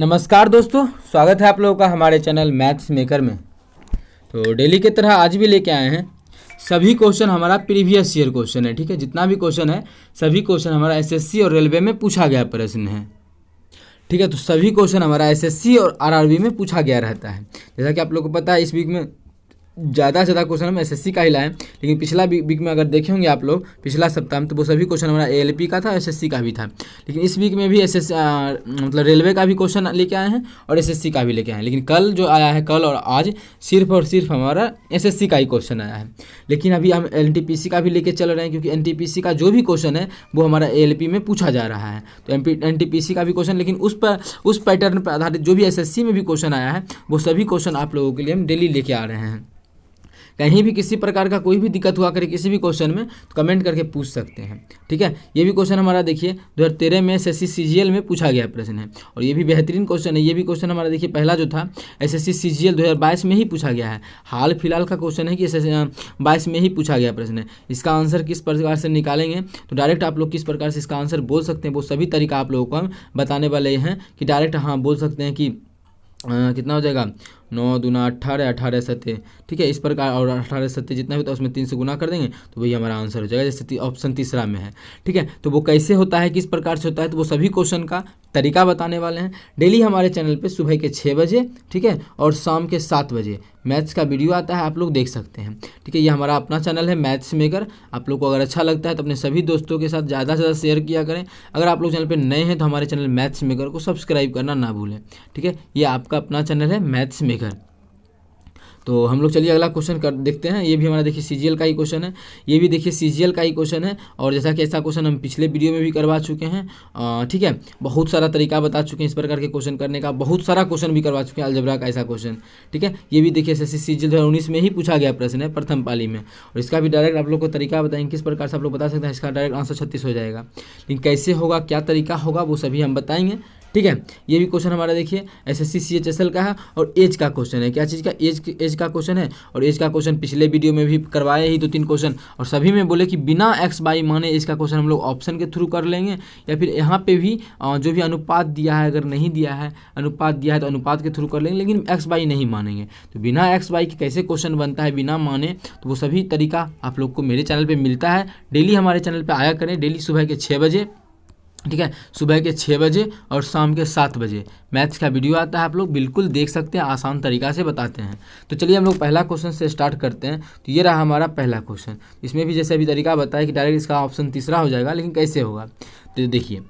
नमस्कार दोस्तों, स्वागत है आप लोगों का हमारे चैनल मैथ्स मेकर में। तो डेली की तरह आज भी लेके आए हैं सभी क्वेश्चन हमारा प्रीवियस ईयर क्वेश्चन है। ठीक है, जितना भी क्वेश्चन है सभी क्वेश्चन हमारा एसएससी और रेलवे में पूछा गया प्रश्न है। ठीक है, तो सभी क्वेश्चन हमारा एसएससी और आरआरबी में पूछा गया रहता है। जैसा कि आप लोगों को पता है, इस वीक में ज़्यादा से ज़्यादा क्वेश्चन हम एसएससी का ही लाएँ, लेकिन पिछला वीक में अगर देखे होंगे आप लोग पिछला सप्ताह में, तो वो सभी क्वेश्चन हमारा एएलपी का था, एसएससी का भी था। लेकिन इस वीक में भी मतलब रेलवे का भी क्वेश्चन लेके आए हैं और एसएससी का भी लेके आए हैं। लेकिन कल जो आया है, कल और आज सिर्फ और सिर्फ हमारा एसएससी का ही क्वेश्चन आया है। लेकिन अभी हम एनटीपीसी का भी लेके चल रहे हैं, क्योंकि एनटीपीसी का जो भी क्वेश्चन है वो हमारा एएलपी में पूछा जा रहा है। तो एनटीपीसी का भी क्वेश्चन, लेकिन उस पैटर्न पर आधारित जो भी एसएससी में भी क्वेश्चन आया है वो सभी क्वेश्चन आप लोगों के लिए हम डेली लेके आ रहे हैं। कहीं भी किसी प्रकार का कोई भी दिक्कत हुआ करे किसी भी क्वेश्चन में, तो कमेंट करके पूछ सकते हैं। ठीक है, ये भी क्वेश्चन हमारा देखिए 2013 में एसएससी सीजीएल में पूछा गया प्रश्न है, और ये भी बेहतरीन क्वेश्चन है। ये भी क्वेश्चन हमारा देखिए पहला जो था एसएससी सीजीएल 2022 में ही पूछा गया है। हाल फिलहाल का क्वेश्चन है कि एसएससी 22 में ही पूछा गया प्रश्न है। इसका आंसर किस प्रकार से निकालेंगे, तो डायरेक्ट आप लोग किस प्रकार से इसका आंसर बोल सकते हैं, वो सभी तरीका आप लोगों को हम बताने वाले हैं। कि डायरेक्ट हाँ बोल सकते हैं कि कितना हो जाएगा, 9 दूना 18, 18 सत्ते, ठीक है, इस प्रकार, और 18 सत्ते जितना भी होता है उसमें 3 से गुना कर देंगे तो वही हमारा आंसर हो जाएगा, जैसे ऑप्शन तीसरा में है। ठीक है, तो वो कैसे होता है, किस प्रकार से होता है, तो वो सभी क्वेश्चन का तरीका बताने वाले हैं। डेली हमारे चैनल पे सुबह के 6 बजे, ठीक है, और शाम के 7 बजे मैथ्स का वीडियो आता है, आप लोग देख सकते हैं। ठीक है, ये हमारा अपना चैनल है मैथ्स मेकर। आप लोग को अगर अच्छा लगता है तो अपने सभी दोस्तों के साथ ज़्यादा से ज़्यादा शेयर किया करें। अगर आप लोग चैनल पे नए हैं तो हमारे चैनल मैथ्स मेकर को सब्सक्राइब करना ना भूलें। ठीक है, ये आपका अपना चैनल है मैथ्स मेकर। तो हम लोग चलिए अगला क्वेश्चन कर देखते हैं। ये भी हमारा देखिए सीजीएल का ही क्वेश्चन है, ये भी देखिए सीजीएल का ही क्वेश्चन है। और जैसा कि ऐसा क्वेश्चन हम पिछले वीडियो में भी करवा चुके हैं। ठीक है, बहुत सारा तरीका बता चुके हैं इस प्रकार के क्वेश्चन करने का, बहुत सारा क्वेश्चन भी करवा चुके हैं अलजेब्रा का ऐसा क्वेश्चन। ठीक है, ये भी देखिए एसएससी सीजीएल 2019 में ही पूछा गया प्रश्न है, प्रथम पाली में। और इसका भी डायरेक्ट आप लोग को तरीका बताएंगे किस प्रकार से आप लोग बता सकते हैं। इसका डायरेक्ट आंसर 36 हो जाएगा, लेकिन कैसे होगा, क्या तरीका होगा, वो सभी हम बताएंगे। ठीक है, ये भी क्वेश्चन हमारा देखिए एसएससी सीएचएसएल का है, और एज का क्वेश्चन है। क्या चीज़ का, एज का क्वेश्चन है। और एज का क्वेश्चन पिछले वीडियो में भी करवाए ही 2-3 क्वेश्चन, और सभी में बोले कि बिना एक्स बाई माने एज का क्वेश्चन हम लोग ऑप्शन के थ्रू कर लेंगे, या फिर यहाँ पे भी जो भी अनुपात दिया है, अगर नहीं दिया है, अनुपात दिया है तो अनुपात के थ्रू कर लेंगे, लेकिन एक्स बाई नहीं मानेंगे। तो बिना एक्स बाई के कैसे क्वेश्चन बनता है बिना माने, तो वो सभी तरीका आप लोग को मेरे चैनल पर मिलता है। डेली हमारे चैनल पर आया करें, डेली सुबह के 6 बजे। ठीक है, सुबह के 6 बजे और शाम के 7 बजे मैथ्स का वीडियो आता है, आप लोग बिल्कुल देख सकते हैं, आसान तरीका से बताते हैं। तो चलिए हम लोग पहला क्वेश्चन से स्टार्ट करते हैं। तो ये रहा हमारा पहला क्वेश्चन। इसमें भी जैसे अभी तरीका बताया कि डायरेक्ट इसका ऑप्शन तीसरा हो जाएगा, लेकिन कैसे होगा, तो देखिए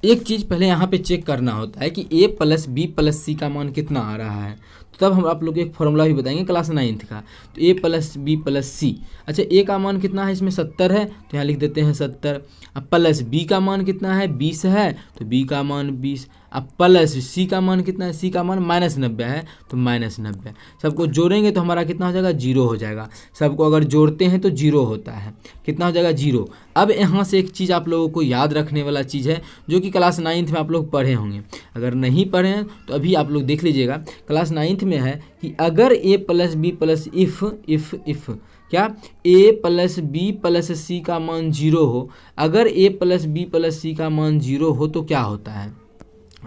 एक चीज़ पहले यहाँ पे चेक करना होता है कि a + b + c का मान कितना आ रहा है। तो तब हम आप लोग को एक फॉर्मूला भी बताएंगे क्लास 9th का। तो a + b + c, अच्छा a का मान कितना है, इसमें 70 है तो यहाँ लिख देते हैं 70। अब प्लस b का मान कितना है, 20 है, तो b का मान 20। अब प्लस c का मान कितना है, c का मान -90 है, तो -90। सबको जोड़ेंगे तो हमारा कितना हो जाएगा, 0 हो जाएगा। सबको अगर जोड़ते हैं तो 0 होता है, कितना हो जाएगा, 0। अब यहाँ से एक चीज़ आप लोगों को याद रखने वाला चीज़ है, जो कि क्लास 9th में आप लोग पढ़े होंगे। अगर नहीं पढ़े हैं तो अभी आप लोग देख लीजिएगा, क्लास 9th में है कि अगर a + b + इफ़ क्या a + b + c का मान 0 हो, अगर a + b + c का मान 0 हो तो क्या होता है।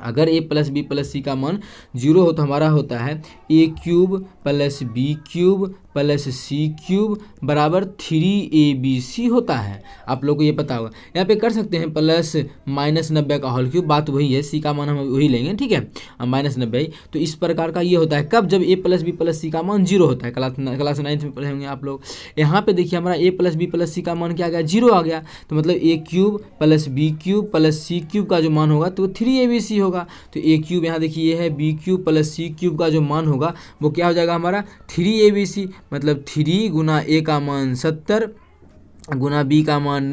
अगर a + b + c का मान 0 हो तो हमारा होता है a³ + b³ + c³ बराबर 3abc होता है। आप लोग को ये पता होगा। यहाँ पे कर सकते हैं +-90 का होल क्यूब, बात वही है, c का मान हम वही लेंगे। ठीक है, -90। तो इस प्रकार का ये होता है कब, जब a + b + c का मान 0 होता है। क्लास 9th में पढ़े होंगे आप लोग। यहाँ पे देखिए हमारा a + b + c का मान क्या आ गया, 0 आ गया। तो मतलब a³ + b³ + c³ का जो मान होगा तो 3abc होगा। तो a³ यहाँ देखिए ये है, b³ + c³ का जो मान होगा वो क्या हो जाएगा हमारा 3abc। मतलब 3 गुना a का मान 70 गुना b का मान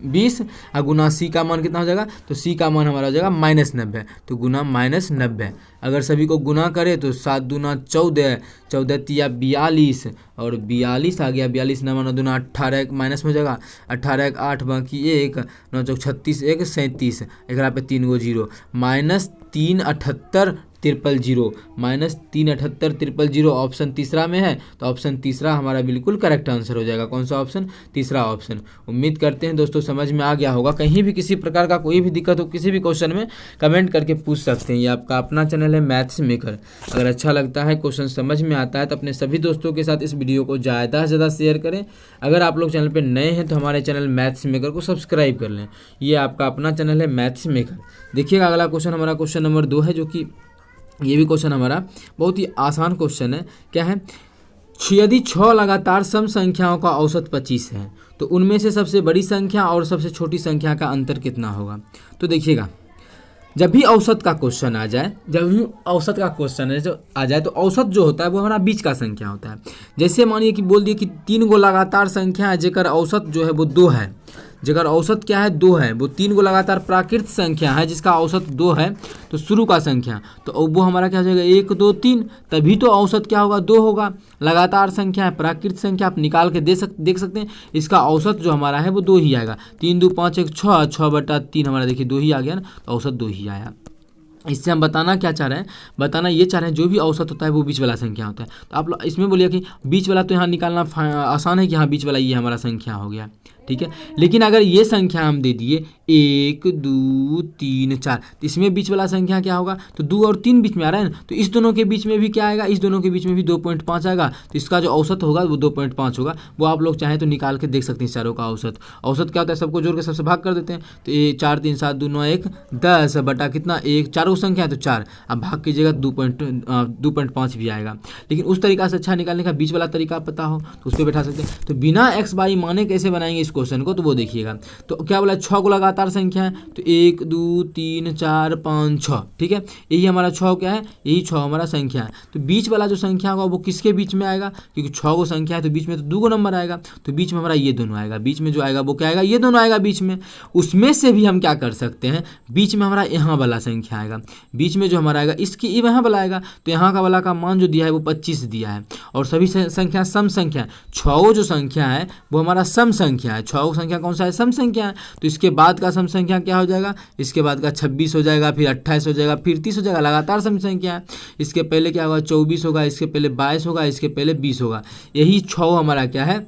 20 और गुना c का मान कितना हो जाएगा, तो c का मान हमारा हो जाएगा -90। तो गुना -90, अगर सभी को गुना करें तो 7 दूना 14, 14 तिया 42, और 42 आ गया। 42 9 दूना 18 माइनस में हो जाएगा, 18 1 8 बाकी 1 9 चौक 36 1 37, एक पे 3 गो 0, -3 78 000 माइनस 378 000 ऑप्शन तीसरा में है, तो ऑप्शन तीसरा हमारा बिल्कुल करेक्ट आंसर हो जाएगा। कौन सा ऑप्शन? तीसरा ऑप्शन। उम्मीद करते हैं दोस्तों समझ में आ गया होगा। कहीं भी किसी प्रकार का कोई भी दिक्कत हो किसी भी क्वेश्चन में कमेंट करके पूछ सकते हैं। ये आपका अपना चैनल है मैथ्स मेकर। अगर अच्छा लगता है, क्वेश्चन समझ में आता है, तो अपने सभी दोस्तों के साथ इस वीडियो को ज़्यादा से ज़्यादा शेयर करें। अगर आप लोग चैनल पर नए हैं तो हमारे चैनल मैथ्स मेकर को सब्सक्राइब कर लें। ये आपका अपना चैनल है मैथ्स मेकर। देखिएगा अगला क्वेश्चन हमारा क्वेश्चन नंबर 2 है, जो कि ये भी क्वेश्चन हमारा बहुत ही आसान क्वेश्चन है। क्या है? यदि 6 लगातार सम संख्याओं का औसत 25 है तो उनमें से सबसे बड़ी संख्या और सबसे छोटी संख्या का अंतर कितना होगा? तो देखिएगा, जब भी औसत का क्वेश्चन आ जाए, जब भी औसत का क्वेश्चन है जो आ जाए, तो औसत जो होता है वो हमारा बीच का संख्या होता है। जैसे मानिए कि बोल दिए कि 3 गो लगातार संख्या है जेकर औसत जो है वो 2 है, जेकर औसत क्या है? 2 है। वो 3 गो लगातार प्राकृत संख्या है जिसका औसत 2 है, तो शुरू का संख्या, तो वो हमारा क्या हो जाएगा? 1 2 3, तभी तो औसत क्या होगा? 2 होगा। लगातार संख्या है, प्राकृत संख्या, आप निकाल के देख सकते हैं। इसका औसत जो हमारा है वो 2 ही आएगा। 3 2 5 1 6, 6/3 हमारा देखिए 2 ही आ गया ना, तो औसत 2 ही आया। इससे हम बताना क्या चाह रहे हैं? बताना ये चाह रहे हैं जो भी औसत होता है वो बीच वाला संख्या होता है। तो आप लोग इसमें बोलिए कि बीच वाला तो यहाँ निकालना आसान है कि हाँ बीच वाला ये हमारा संख्या हो गया, ठीक है। लेकिन अगर ये संख्या हम दे दिए 1 2 3 4, तो इसमें बीच वाला संख्या क्या होगा? तो 2 और 3 बीच में आ रहा है ना, तो इस दोनों के बीच में भी क्या आएगा? इस दोनों के बीच में भी 2.5 आएगा। तो इसका जो औसत होगा वो 2.5 होगा। वो आप लोग चाहें तो निकाल के देख सकते हैं चारों का औसत। औसत क्या होता है? सबको जोड़ के सबसे भाग कर देते हैं, तो ये 4 3 7 2 9 1 10 बटा कितना? 1। चारों संख्या है तो 4, अब भाग कीजिएगा 2.5 भी आएगा। लेकिन उस तरीका से अच्छा निकालने का बीच वाला तरीका पता हो तो उस पर बैठा सकते हैं। तो बिना एक्स बाई माने कैसे बनाएंगे इस क्वेश्चन को? तो वो देखिएगा। तो क्या बोला? 6 को लगातार संख्या है, तो 1 2 3 4 5 6, ठीक है। यही हमारा 6 क्या है? यही 6 हमारा संख्या है। तो बीच वाला जो संख्या होगा वो किसके बीच में आएगा? क्योंकि 6 को संख्या है तो बीच में तो 2 गो नंबर आएगा, तो बीच में हमारा ये दोनों आएगा। बीच में जो आएगा वो क्या आएगा? ये दोनों आएगा बीच में। उसमें से भी हम क्या कर सकते हैं? बीच में हमारा यहाँ वाला संख्या आएगा, बीच में जो हमारा आएगा इसकी यहाँ वाला आएगा, तो यहाँ का वाला का मान जो दिया है वो 25 दिया है। और सभी संख्या सम संख्या, 6 जो संख्या है वो हमारा सम संख्या है। 6 संख्या कौन सा है? सम संख्या है। तो इसके बाद का सम संख्या क्या हो जाएगा? इसके बाद का 26 हो जाएगा, फिर 28 हो जाएगा, फिर 30 हो जाएगा। लगातार सम संख्या है। इसके पहले क्या होगा? 24 होगा, इसके पहले 22 होगा, इसके पहले 20 होगा। यही 6 हमारा क्या है?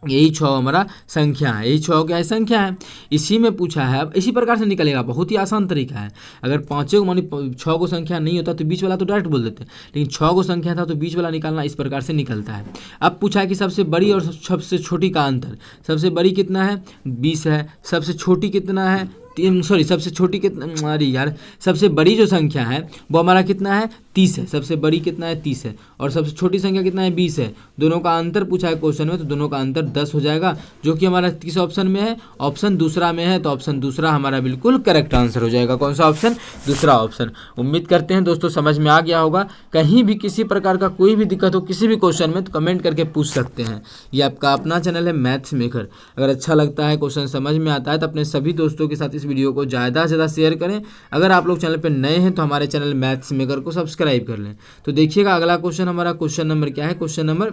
यही 6 हमारा संख्या है। यही 6 क्या है? संख्या है। इसी में पूछा है, अब इसी प्रकार से निकलेगा। बहुत ही आसान तरीका है। अगर 5 को मानी 6 को संख्या नहीं होता तो बीच वाला तो डायरेक्ट बोल देते, लेकिन 6 को संख्या था तो बीच वाला निकालना इस प्रकार से निकलता है। अब पूछा है कि सबसे बड़ी और सबसे छोटी का अंतर। सबसे बड़ी कितना है? 20 है। सबसे छोटी कितना है? सबसे छोटी कितना? अरे यार, सबसे बड़ी जो संख्या है वो हमारा कितना है? 30 है। सबसे बड़ी कितना है? 30 है। और सबसे छोटी संख्या कितना है? 20 है। दोनों का अंतर पूछा है क्वेश्चन में, तो दोनों का अंतर 10 हो जाएगा, जो कि हमारा किस ऑप्शन में है? ऑप्शन दूसरा में है। तो ऑप्शन दूसरा हमारा बिल्कुल करेक्ट आंसर हो जाएगा। कौन सा ऑप्शन? दूसरा ऑप्शन। उम्मीद करते हैं दोस्तों समझ में आ गया होगा। कहीं भी किसी प्रकार का कोई भी दिक्कत हो किसी भी क्वेश्चन में तो कमेंट करके पूछ सकते हैं। ये आपका अपना चैनल है मैथ्स मेकर। अगर अच्छा लगता है, क्वेश्चन समझ में आता है, तो अपने सभी दोस्तों के साथ इस वीडियो को ज़्यादा से ज़्यादा शेयर करें। अगर आप लोग चैनल पर नए हैं तो हमारे चैनल मैथ्स मेकर को सब्सक्राइब कर लें। तो देखिएगा अगला क्वेश्चन हमारा क्वेश्चन नंबर क्या है? Question number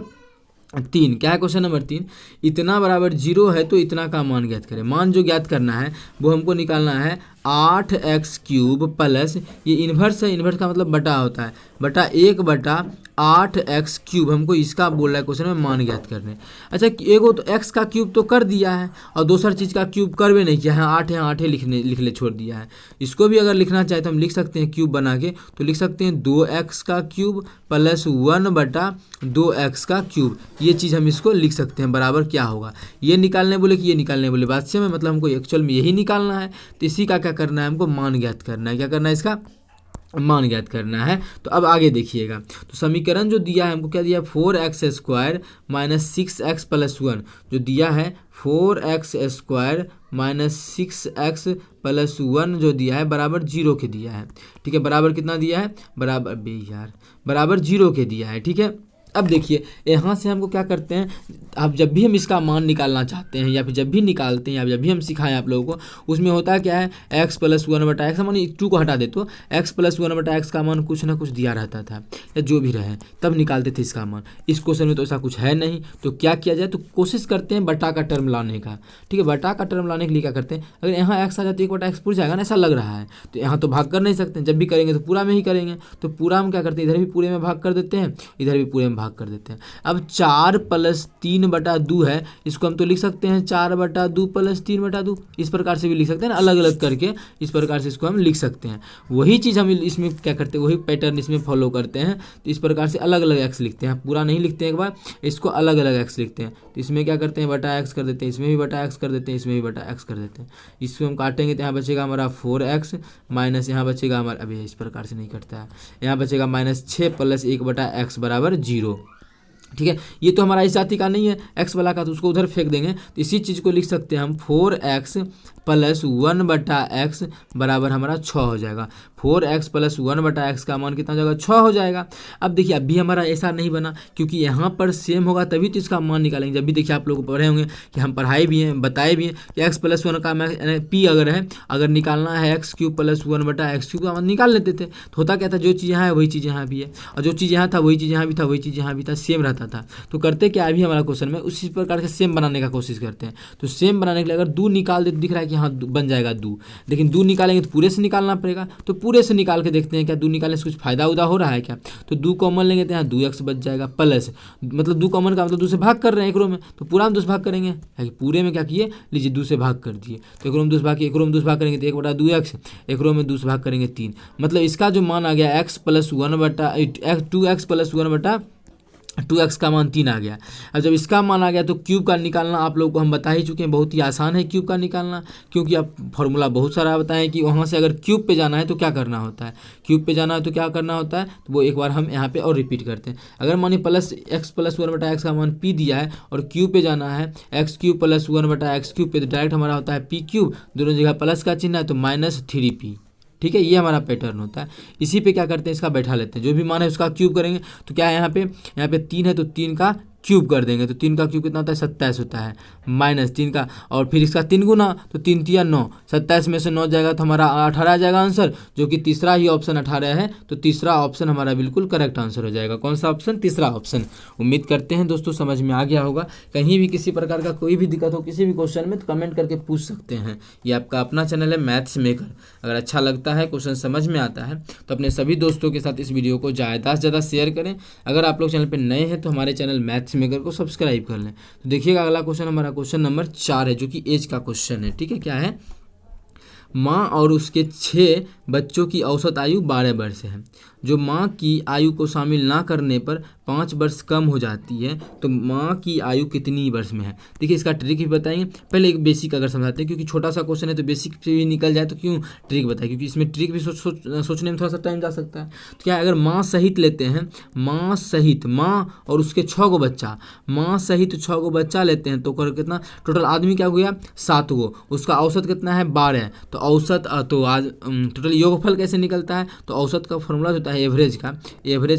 3। क्या है क्वेश्चन नंबर 3? इतना बराबर 0 है तो इतना का मान ज्ञात करें। मान जो ज्ञात करना है वो हमको निकालना है 8x³ प्लस, ये इन्वर्स है, इन्वर्स का मतलब बटा होता है, बटा 1/8x³ हमको इसका बोल रहा है क्वेश्चन में मान ज्ञात करने। अच्छा, एगो तो x का क्यूब तो कर दिया है और दूसर चीज़ का क्यूब कर भी नहीं किया है। 8 है, 8 लिखने छोड़ दिया है। इसको भी अगर लिखना चाहे तो हम लिख सकते हैं क्यूब बना के, तो लिख सकते हैं 2x का क्यूब प्लस 1/2x का क्यूब। ये चीज़ हम इसको लिख सकते हैं बराबर क्या होगा? ये निकालने बोले कि ये निकालने बोले, बात से में मतलब हमको एक्चुअल में यही निकालना है। तो इसी का क्या करना है? हमको मान ज्ञात करना है। क्या करना है? इसका मान ज्ञात करना है। तो अब आगे देखिएगा, तो समीकरण जो दिया है हमको क्या दिया? 4x² माइनस 6x प्लस 1 जो दिया है, 4x² माइनस 6x प्लस 1 जो दिया है बराबर 0 के दिया है, ठीक है। बराबर कितना दिया है? बराबर 0 के दिया है, ठीक है। अब देखिए यहाँ से हमको क्या करते हैं, आप जब भी हम इसका मान निकालना चाहते हैं या फिर जब भी निकालते हैं या जब भी हम सिखाएं आप लोगों को, उसमें होता है क्या है, x प्लस 1/x, मान 2 को हटा दे तो x प्लस 1/x का मान कुछ ना कुछ दिया रहता था या जो भी रहे तब निकालते थे इसका मान। इस क्वेश्चन में तो ऐसा कुछ है नहीं, तो क्या किया जाए, तो कोशिश करते हैं बटा का टर्म लाने का। ठीक है, बटा का टर्म लाने के लिए क्या करते हैं, अगर यहाँ x आ जाए तो 1/x पूरा जाएगा ना, ऐसा लग रहा है, तो यहाँ तो भाग कर नहीं सकते, जब भी करेंगे तो पूरा में ही करेंगे, तो पूरा हम क्या करते हैं, इधर भी पूरे में भाग कर देते हैं, इधर भी पूरे में भाग कर देते हैं। अब 4 + 3/2 है, इसको हम तो लिख सकते हैं 4/2 + 3/2, इस प्रकार से भी लिख सकते हैं ना, अलग अलग करके इस प्रकार से इसको हम लिख सकते हैं। वही चीज़ हम इसमें क्या करते हैं, वही पैटर्न इसमें फॉलो करते हैं, तो इस प्रकार से अलग अलग एक्स लिखते हैं, पूरा नहीं लिखते हैं, एक बार इसको अलग अलग एक्स लिखते हैं। तो इसमें क्या करते हैं, बटा एक्स कर देते हैं, इसमें भी बटा एक्स कर देते हैं, इसमें भी बटा एक्स कर देते हैं। इसको हम काटेंगे तो यहाँ बचेगा हमारा 4x माइनस, यहाँ बचेगा हमारा, अभी इस प्रकार से नहीं करता है, यहाँ बचेगा -6 + 1/x = 0। ठीक है, ये तो हमारा इस जाति का नहीं है x वाला का, तो उसको उधर फेंक देंगे, तो इसी चीज़ को लिख सकते हैं हम 4x + 1/x बराबर हमारा 6 हो जाएगा। 4x + 1/x का मान कितना हो जाएगा, 6 हो जाएगा। अब देखिए अभी हमारा ऐसा नहीं बना, क्योंकि यहाँ पर सेम होगा तभी तो इसका मान निकालेंगे। जब भी देखिए आप लोग पढ़े होंगे कि हम पढ़ाए भी हैं, बताए भी हैं कि x + 1 का p अगर है, अगर निकालना है x³ + 1/x³ का मान निकाल लेते थे। तो होता क्या था, जो चीज़ यहाँ है वही चीज़ यहाँ भी है, और जो चीज़ यहाँ था वही चीज़ यहाँ भी था, वही चीज़ यहाँ भी था, सेम रहता था। तो करते क्या, अभी हमारा क्वेश्चन में उसी प्रकार से सेम बनाने का कोशिश करते हैं। तो सेम बनाने के लिए अगर 2 निकाल दे तो दिख रहा है कि हाँ बन जाएगा 2, लेकिन 2 निकालेंगे तो पूरे से निकालना पड़ेगा, तो पूरे से निकाल के देखते हैं क्या 2 निकालने से कुछ फायदा उदा हो रहा है क्या। तो 2 कॉमन लेंगे तो यहाँ 2x बच जाएगा, प्लस मतलब 2 कॉमन का मतलब 2 से भाग कर रहे हैं, एक रो में तो पूरा में 2 से भाग करेंगे, पूरे में क्या किए, लीजिए 2 से भाग कर दिए, तो एक रो में 2 से भाग किए, एक रो में 2 से भाग करेंगे तो 1/2x, एक रो में 2 से भाग करेंगे 3, मतलब इसका जो मान आ गया x + 2x का मान 3 आ गया। अब जब इसका मान आ गया तो क्यूब का निकालना आप लोगों को हम बता ही चुके हैं, बहुत ही आसान है क्यूब का निकालना, क्योंकि आप फॉर्मूला बहुत सारा बताएं कि वहाँ से अगर क्यूब पे जाना है तो क्या करना होता है, क्यूब पे जाना है तो क्या करना होता है, तो वो एक बार हम यहाँ पे और रिपीट करते हैं। अगर मानिए x + 1/x का मान p दिया है और क्यूब पे जाना है x³ + 1/x³ पे, तो डायरेक्ट हमारा होता है p³, दोनों जगह प्लस का चिन्ह है तो -3p। ठीक है, ये हमारा पैटर्न होता है। इसी पे क्या करते हैं, इसका बैठा लेते हैं, जो भी मान है उसका क्यूब करेंगे, तो क्या है यहाँ पे 3 है तो 3 का क्यूब कर देंगे, तो 3 का क्यूब कितना होता है, 27 होता है, -3 का, और फिर इसका 3 गुना, तो 3 × 9, 27 में से 9 जाएगा तो हमारा 18 आ जाएगा आंसर, जो कि तीसरा ही ऑप्शन 18 है। तो तीसरा ऑप्शन हमारा बिल्कुल करेक्ट आंसर हो जाएगा। कौन सा ऑप्शन, तीसरा ऑप्शन। उम्मीद करते हैं दोस्तों समझ में आ गया होगा। कहीं भी किसी प्रकार का कोई भी दिक्कत हो किसी भी क्वेश्चन में तो कमेंट करके पूछ सकते हैं। ये आपका अपना चैनल है मैथ्स मेकर। अगर अच्छा लगता है, क्वेश्चन समझ में आता है तो अपने सभी दोस्तों के साथ इस वीडियो को ज़्यादा से ज़्यादा शेयर करें। अगर आप लोग चैनल पर नए हैं तो हमारे चैनल मैथ्स मेकर को सब्सक्राइब कर लें। तो देखिएगा अगला क्वेश्चन हमारा क्वेश्चन नंबर 4 है, जो कि एज का क्वेश्चन है। ठीक है, क्या है, माँ और उसके 6 बच्चों की औसत आयु 12 वर्ष है। जो माँ की आयु को शामिल ना करने पर 5 वर्ष कम हो जाती है, तो माँ की आयु कितनी वर्ष में है। देखिए इसका ट्रिक भी बताएंगे, पहले एक बेसिक अगर समझाते हैं, क्योंकि छोटा सा क्वेश्चन है तो बेसिक से भी निकल जाए तो क्यों ट्रिक बताए, क्योंकि इसमें ट्रिक भी सोचने में थोड़ा सा टाइम जा सकता है। तो क्या है, अगर माँ सहित लेते हैं, माँ सहित, माँ और उसके 6 गो बच्चा, माँ सहित 6 गो बच्चा लेते हैं तो कितना टोटल आदमी क्या हो गया, 7 गो, उसका औसत कितना है, 12। तो औसत तो आज टोटल योगफल कैसे निकलता है, तो औसत का फॉर्मूला होता है एवरेज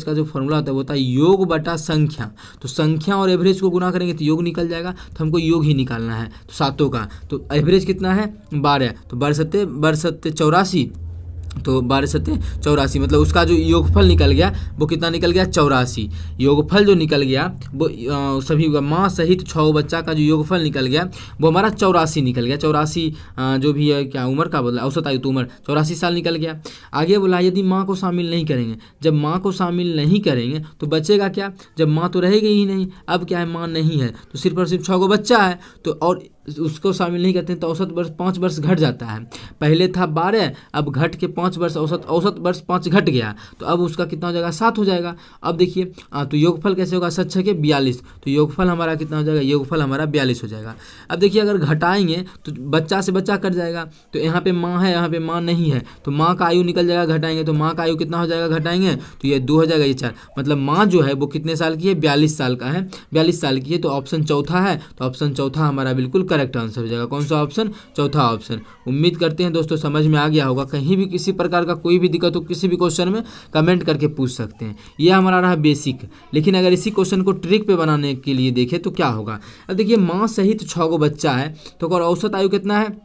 का जो फॉर्मूला होता है वो होता है योग बटा संख्या। तो संख्या और एवरेज को गुना करेंगे तो योग निकल जाएगा, तो हमको योग ही निकालना है। तो 7 का तो एवरेज कितना है, 12, तो 12 84, तो 12 84, मतलब उसका जो योगफल निकल गया वो कितना निकल गया, 84। योगफल जो निकल गया वो सभी माँ सहित 6 बच्चा का जो योगफल निकल गया वो हमारा 84 निकल गया। 84 जो भी है क्या उम्र का बोला, औसत आयु तो उम्र 84 साल निकल गया। आगे बोला यदि माँ को शामिल नहीं करेंगे, जब माँ को शामिल नहीं करेंगे तो बचेगा क्या, जब माँ तो रहेगी ही नहीं। अब क्या है, माँ नहीं है तो सिर्फ और सिर्फ 6 गो बच्चा है, तो और उसको शामिल नहीं करते हैं तो औसत वर्ष 5 वर्ष घट जाता है। पहले था 12, अब घट के 5 वर्ष, औसत वर्ष 5 घट गया, तो अब उसका कितना हो जाएगा, 7 हो जाएगा। अब देखिए तो योगफल कैसे होगा, 7 6 के 42, तो योगफल हमारा कितना हो जाएगा, योगफल हमारा 42 हो जाएगा। अब देखिए अगर घटाएंगे तो बच्चा से बच्चा कट जाएगा, तो यहाँ पे माँ है, यहाँ पे माँ नहीं है, तो माँ का आयु निकल जाएगा, घटाएंगे तो माँ का आयु कितना हो जाएगा, घटाएंगे तो ये 2 हो जाएगा, ये 4, मतलब माँ जो है वो कितने साल की है, 42 साल का है, 42 साल की है। तो ऑप्शन चौथा है, तो ऑप्शन चौथा हमारा बिल्कुल करेक्ट आंसर हो जाएगा। कौन सा ऑप्शन? चौथा ऑप्शन। उम्मीद करते हैं दोस्तों समझ में आ गया होगा। कहीं भी किसी प्रकार का कोई भी दिक्कत हो किसी भी क्वेश्चन में कमेंट करके पूछ सकते हैं। यह हमारा रहा बेसिक। लेकिन अगर इसी क्वेश्चन को ट्रिक पे बनाने के लिए देखें तो क्या होगा। अब देखिए माँ सहित 6 गो बच्चा है तो ओकर औसत आयु कितना है?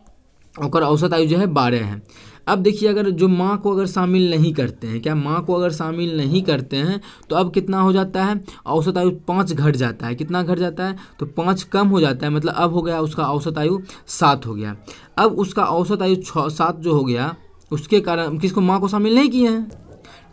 ओकर औसत आयु जो है 12 है। अब देखिए अगर जो माँ को अगर शामिल नहीं करते हैं, क्या माँ को अगर शामिल नहीं करते हैं तो अब कितना हो जाता है? औसत आयु 5 घट जाता है। कितना घट जाता है? तो 5 कम हो जाता है। मतलब अब हो गया उसका औसत आयु 7 हो गया। अब उसका औसत आयु 7 जो हो गया उसके कारण किसको? माँ को शामिल नहीं किए हैं,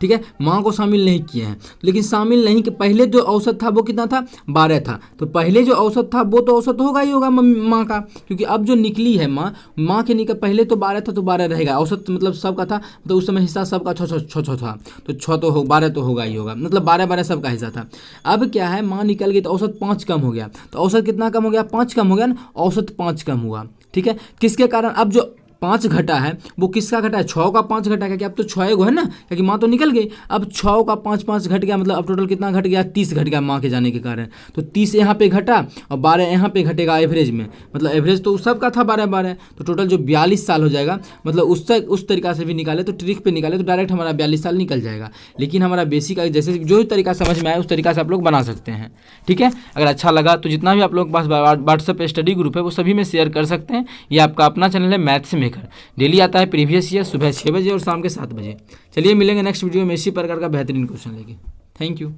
ठीक है, माँ को शामिल नहीं किए हैं। लेकिन शामिल नहीं के पहले जो औसत था वो कितना था? 12 था। तो पहले जो औसत था वो तो औसत होगा ही होगा माँ का, क्योंकि अब जो निकली है माँ के निकल पहले तो 12 था तो 12 रहेगा। औसत मतलब सबका था तो उस समय हिस्सा सबका 6 था तो 6 तो 12 तो होगा ही होगा, मतलब 12 सबका हिस्सा था। अब क्या है माँ निकल गई तो औसत 5 कम हो गया। तो औसत कितना कम हो गया? 5 कम हो गया ना, औसत 5 कम हुआ, ठीक है। किसके कारण? अब जो 5 घटा है वो किसका घटा है? 6 का 5 घटा है, क्योंकि अब तो 6 गो है ना, क्योंकि माँ तो निकल गई। अब 6 का 5 घट गया, मतलब अब टोटल कितना घट गया? 30 घट गया माँ के जाने के कारण। तो 30 यहाँ पे घटा और 12 यहाँ पे घटेगा एवरेज में, मतलब एवरेज तो सबका था 12, तो टोटल जो 42 साल हो जाएगा। मतलब उससे उस तरीका से भी निकाले तो ट्रिक पे निकाले तो डायरेक्ट हमारा 42 साल निकल जाएगा। लेकिन हमारा बेसिक जैसे जो तरीका समझ में आए उस तरीका से आप लोग बना सकते हैं, ठीक है। अगर अच्छा लगा तो जितना भी आप लोग के पास व्हाट्सएप स्टडी ग्रुप है वो सभी में शेयर कर सकते हैं। ये आपका अपना चैनल है मैथ्स मेकर, डेली आता है प्रीवियस ईयर सुबह 6 बजे और शाम के 7 बजे। चलिए मिलेंगे नेक्स्ट वीडियो में इसी प्रकार का बेहतरीन क्वेश्चन लेके। Thank you.